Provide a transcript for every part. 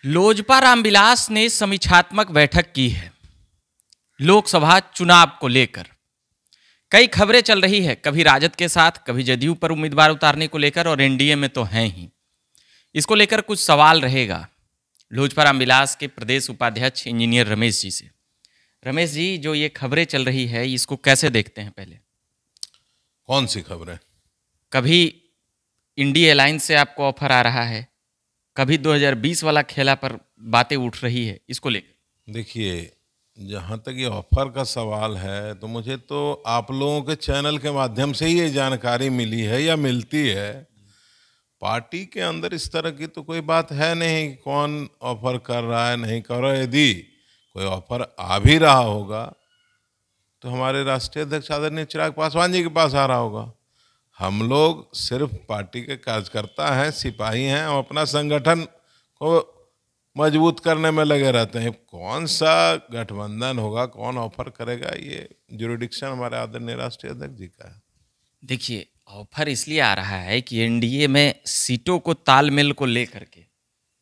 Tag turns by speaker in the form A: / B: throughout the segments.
A: लोजपा रामविलास ने समीक्षात्मक बैठक की है लोकसभा चुनाव को लेकर। कई खबरें चल रही है, कभी राजद के साथ, कभी जदयू पर उम्मीदवार उतारने को लेकर, और एनडीए में तो हैं ही। इसको लेकर कुछ सवाल रहेगा लोजपा रामविलास के प्रदेश उपाध्यक्ष इंजीनियर रमेश जी से। रमेश जी, जो ये खबरें चल रही है इसको कैसे देखते हैं? पहले
B: कौन सी खबरें?
A: कभी इंडिया अलायंस से आपको ऑफर आ रहा है, कभी 2020 वाला खेला पर बातें उठ रही है, इसको लेकर।
B: देखिए, जहाँ तक ये ऑफर का सवाल है तो मुझे तो आप लोगों के चैनल के माध्यम से ही ये जानकारी मिली है या मिलती है। पार्टी के अंदर इस तरह की तो कोई बात है नहीं कि कौन ऑफर कर रहा है नहीं कर रहा है। यदि कोई ऑफर आ भी रहा होगा तो हमारे राष्ट्रीय अध्यक्ष आदरणीय चिराग पासवान जी के पास आ रहा होगा। हम लोग सिर्फ पार्टी के कार्यकर्ता हैं, सिपाही हैं, और अपना संगठन को मजबूत करने में लगे रहते हैं। कौन सा गठबंधन होगा, कौन ऑफर करेगा, ये जुरिडिक्शन हमारे आदरणीय राष्ट्रीय अध्यक्ष जी का है।
A: देखिए, ऑफर इसलिए आ रहा है कि एनडीए में सीटों को तालमेल को लेकर के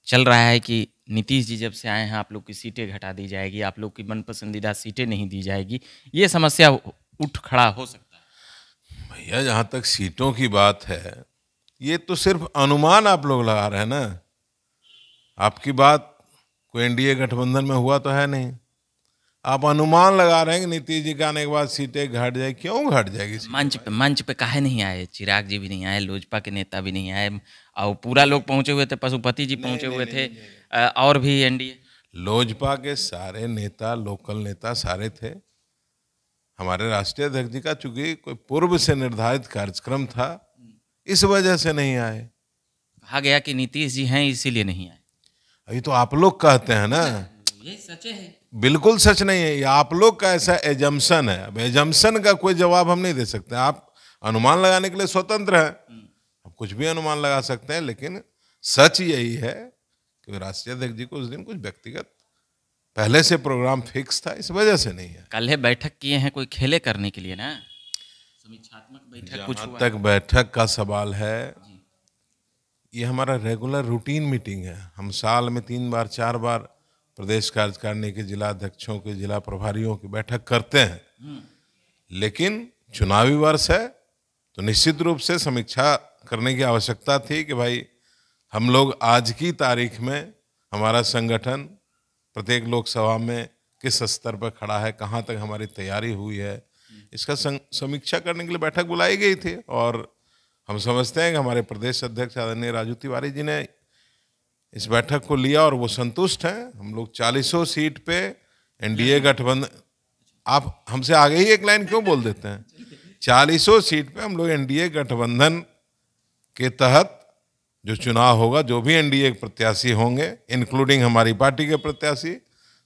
A: चल रहा है कि नीतीश जी जब से आए हैं आप लोग की सीटें घटा दी जाएगी, आप लोग की मन पसंदीदा सीटें नहीं दी जाएगी, ये समस्या उठ खड़ा हो सकता है।
B: भैया, जहाँ तक सीटों की बात है, ये तो सिर्फ अनुमान आप लोग लगा रहे हैं ना। आपकी बात कोई एनडीए गठबंधन में हुआ तो है नहीं, आप अनुमान लगा रहे हैं कि नीतीश जी के आने के बाद सीटें घट जाएगी। क्यों घट जाएगी?
A: मंच पे काहे नहीं आए? चिराग जी भी नहीं आए, लोजपा के नेता भी नहीं आए, और पूरा लोग पहुंचे हुए थे, पशुपति जी पहुंचे हुए थे, और भी एनडीए
B: लोजपा के सारे नेता, लोकल नेता सारे थे। हमारे राष्ट्रीय अध्यक्ष जी का चूंकि कोई पूर्व से निर्धारित कार्यक्रम था, इस वजह से नहीं आए।
A: कहा गया कि नीतीश जी हैं इसीलिए नहीं आए।
B: अभी तो आप लोग कहते हैं ना,
A: ये सच है?
B: बिल्कुल सच नहीं है, ये आप लोग का ऐसा एजम्पशन है। अब एजम्पशन का कोई जवाब हम नहीं दे सकते। आप अनुमान लगाने के लिए स्वतंत्र हैं, आप कुछ भी अनुमान लगा सकते हैं, लेकिन सच यही है कि राष्ट्रीय अध्यक्ष जी को उस दिन कुछ व्यक्तिगत पहले से प्रोग्राम फिक्स था, इस वजह से नहीं है।
A: कल बैठक किए हैं कोई खेले करने के लिए ना, समीक्षात्मक बैठक कुछ हुआ?
B: तक बैठक का सवाल है, ये हमारा रेगुलर रूटीन मीटिंग है। हम साल में 3 बार 4 बार प्रदेश कार्यकारिणी के जिला अध्यक्षों के, जिला प्रभारियों की बैठक करते हैं। लेकिन चुनावी वर्ष है तो निश्चित रूप से समीक्षा करने की आवश्यकता थी कि भाई हम लोग आज की तारीख में हमारा संगठन प्रत्येक लोकसभा में किस स्तर पर खड़ा है, कहाँ तक हमारी तैयारी हुई है, इसका समीक्षा करने के लिए बैठक बुलाई गई थी। और हम समझते हैं कि हमारे प्रदेश अध्यक्ष आदरणीय राजू तिवारी जी ने इस बैठक को लिया और वो संतुष्ट हैं। हम लोग 40 सीट पे एनडीए गठबंधन, आप हमसे आगे ही एक लाइन क्यों बोल देते हैं? 40 सीट पे हम लोग एनडीए गठबंधन के तहत जो चुनाव होगा, जो भी एनडीए प्रत्याशी होंगे, इंक्लूडिंग हमारी पार्टी के प्रत्याशी,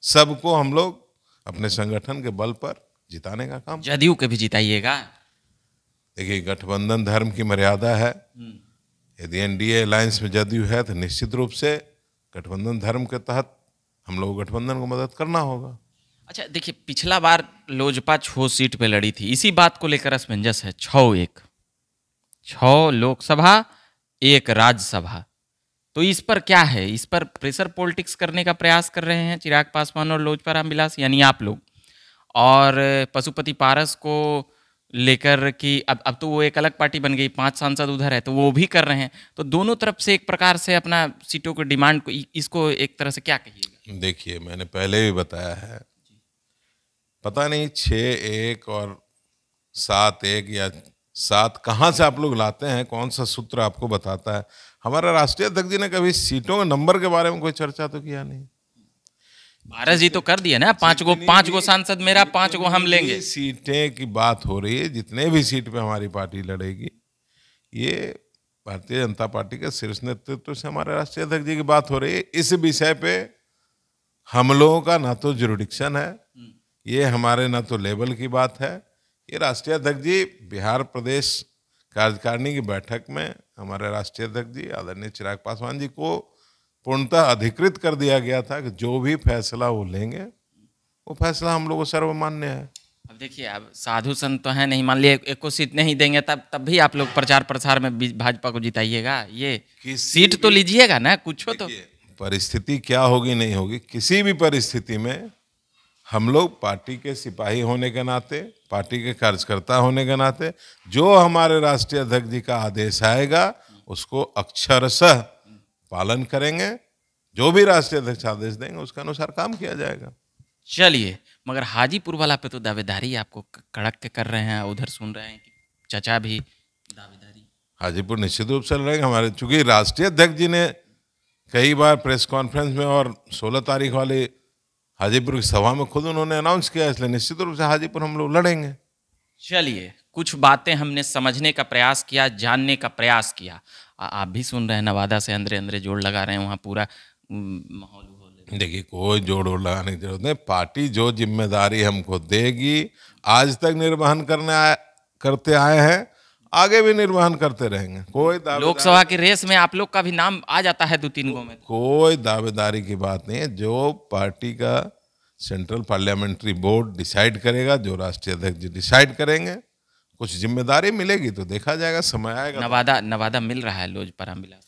B: सबको हम लोग अपने संगठन के बल पर जिताने का काम।
A: जदयू के भी जिताइएगा?
B: देखिए, गठबंधन धर्म की मर्यादा है। यदि एनडीए अलायंस में जदयू है तो निश्चित रूप से गठबंधन धर्म के तहत हम लोग गठबंधन को मदद करना होगा।
A: अच्छा, देखिए, पिछला बार लोजपा 6 सीट पे लड़ी थी, इसी बात को लेकर असमंजस है। 6 लोकसभा, 1 राज्यसभा, तो इस पर क्या है? इस पर प्रेशर पॉलिटिक्स करने का प्रयास कर रहे हैं चिराग पासवान और लोजपा रामविलास, यानी आप लोग, और पशुपति पारस को लेकर कि अब तो वो एक अलग पार्टी बन गई, 5 सांसद उधर है, तो वो भी कर रहे हैं। तो दोनों तरफ से एक प्रकार से अपना सीटों को डिमांड को, इसको एक तरह से क्या कहिएगा?
B: देखिए, मैंने पहले भी बताया है, पता नहीं 6-1 और 7-1 या 7 कहाँ से आप लोग लाते हैं, कौन सा सूत्र आपको बताता है? हमारा राष्ट्रीय अध्यक्ष जी ने कभी सीटों के नंबर के बारे में कोई चर्चा तो किया नहीं।
A: पारस जी तो कर दिया ना, 5 गो सांसद मेरा, 5 गो हम लेंगे।
B: सीटें की बात हो रही है, जितने भी सीट पे हमारी पार्टी लड़ेगी, ये भारतीय जनता पार्टी के शीर्ष नेतृत्व से हमारे राष्ट्रीय अध्यक्ष जी की बात हो रही है। इस विषय पे हम लोगों का ना तो जुरिडिक्शन है, ये हमारे ना तो लेवल की बात है। ये राष्ट्रीय अध्यक्ष जी, बिहार प्रदेश कार्यकारिणी की बैठक में हमारे राष्ट्रीय अध्यक्ष जी आदरणीय चिराग पासवान जी को पूर्णतः अधिकृत कर दिया गया था कि जो भी फैसला वो लेंगे, वो फैसला हम लोगों को सर्वमान्य है।
A: अब देखिए, अब साधु संत तो हैं नहीं, मान लिया एक को सीट नहीं देंगे, तब भी आप लोग प्रचार प्रसार में भाजपा को जिताइएगा। ये सीट तो लीजिएगा ना, कुछ हो तो।
B: परिस्थिति क्या होगी नहीं होगी, किसी भी परिस्थिति में हम लोग पार्टी के सिपाही होने के नाते, पार्टी के कार्यकर्ता होने के नाते, जो हमारे राष्ट्रीय अध्यक्ष जी का आदेश आएगा उसको अक्षरशः पालन करेंगे। जो भी राष्ट्रीय अध्यक्ष आदेश देंगे उसके अनुसार काम किया जाएगा।
A: चलिए, मगर हाजीपुर वाला पे तो दावेदारी आपको कड़क के कर रहे हैं, उधर सुन रहे हैं कि चचा भी दावेदारी।
B: हाजीपुर निश्चित रूप से लड़ेंगे हमारे, चूंकि राष्ट्रीय अध्यक्ष जी ने कई बार प्रेस कॉन्फ्रेंस में और 16 तारीख वाली हाजीपुर की सभा में खुद उन्होंने अनाउंस किया, इसलिए निश्चित रूप से हाजीपुर हम लोग लड़ेंगे।
A: चलिए, कुछ बातें हमने समझने का प्रयास किया, जानने का प्रयास किया। आप भी सुन रहे हैं, नवादा से अंदरे अंदरे जोड़ लगा रहे हैं, वहाँ पूरा माहौल।
B: देखिए, कोई जोड़ वोड़ लगाने की जरूरत नहीं। पार्टी जो जिम्मेदारी हमको देगी, आज तक निर्वहन करते आए हैं, आगे भी निर्वहन करते रहेंगे। कोई
A: लोकसभा की रेस में आप लोग का भी नाम आ जाता है 2-3 गो में।
B: कोई दावेदारी की बात नहीं है। जो पार्टी का सेंट्रल पार्लियामेंट्री बोर्ड डिसाइड करेगा, जो राष्ट्रीय अध्यक्ष जी डिसाइड करेंगे, कुछ जिम्मेदारी मिलेगी तो देखा जाएगा, समय आएगा।
A: नवादा मिल रहा है लोजपा रामविलास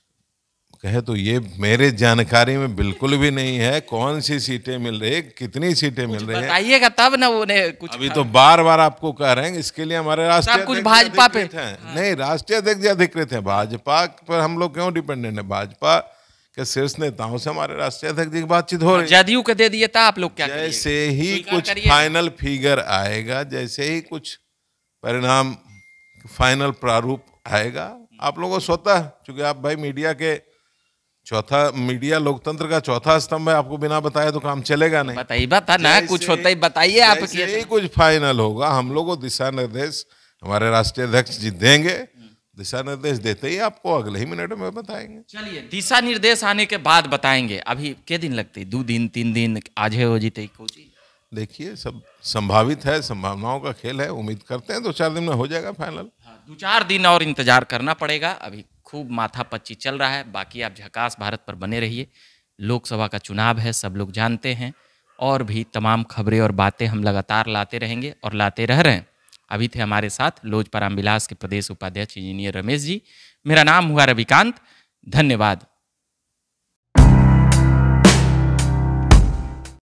B: कहे तो ये मेरे जानकारी में बिल्कुल भी नहीं है। कौन सी सीटें मिल रही है, कितनी सीटें मिल रही है,
A: बताइएगा तब ना। उन्हें कुछ
B: अभी तो बार बार आपको कह रहे हैं, इसके लिए हमारे राष्ट्रीय
A: कुछ भाजपा पे
B: नहीं, राष्ट्रीय अध्यक्ष अधिकृत है। भाजपा पर हम लोग क्यों डिपेंडेंट है? भाजपा के शीर्ष नेताओं से हमारे राष्ट्रीय अध्यक्ष जी की बातचीत हो रही है।
A: जदयू के दे दिए था आप लोग क्या?
B: जैसे ही कुछ फाइनल फिगर आएगा, जैसे ही कुछ परिणाम फाइनल प्रारूप आएगा, आप लोगों को स्वतः, चूंकि आप भाई मीडिया लोकतंत्र का चौथा स्तंभ है, आपको बिना बताए तो काम चलेगा नहीं।
A: बताइए, बता ना, कुछ होता ही बताइए आप।
B: जैसे ही कुछ फाइनल होगा, हम लोग को दिशा निर्देश हमारे राष्ट्रीय अध्यक्ष जी देंगे। दिशा निर्देश देते ही आपको अगले ही मिनट में बताएंगे।
A: चलिए, दिशा निर्देश आने के बाद बताएंगे। अभी के दिन लगते? 2 दिन 3 दिन आज है हो जीते?
B: देखिए, सब संभावित है, संभावनाओं का खेल है। उम्मीद करते हैं 2-4 दिन में हो जाएगा फाइनल।
A: 2-4 दिन और इंतजार करना पड़ेगा। अभी खूब माथापच्ची चल रहा है। बाकी आप झकास भारत पर बने रहिए। लोकसभा का चुनाव है, सब लोग जानते हैं, और भी तमाम खबरें और बातें हम लगातार लाते रहेंगे और लाते रह रहे हैं। अभी थे हमारे साथ लोजपा रामविलास के प्रदेश उपाध्यक्ष इंजीनियर रमेश जी। मेरा नाम हुआ रविकांत। धन्यवाद।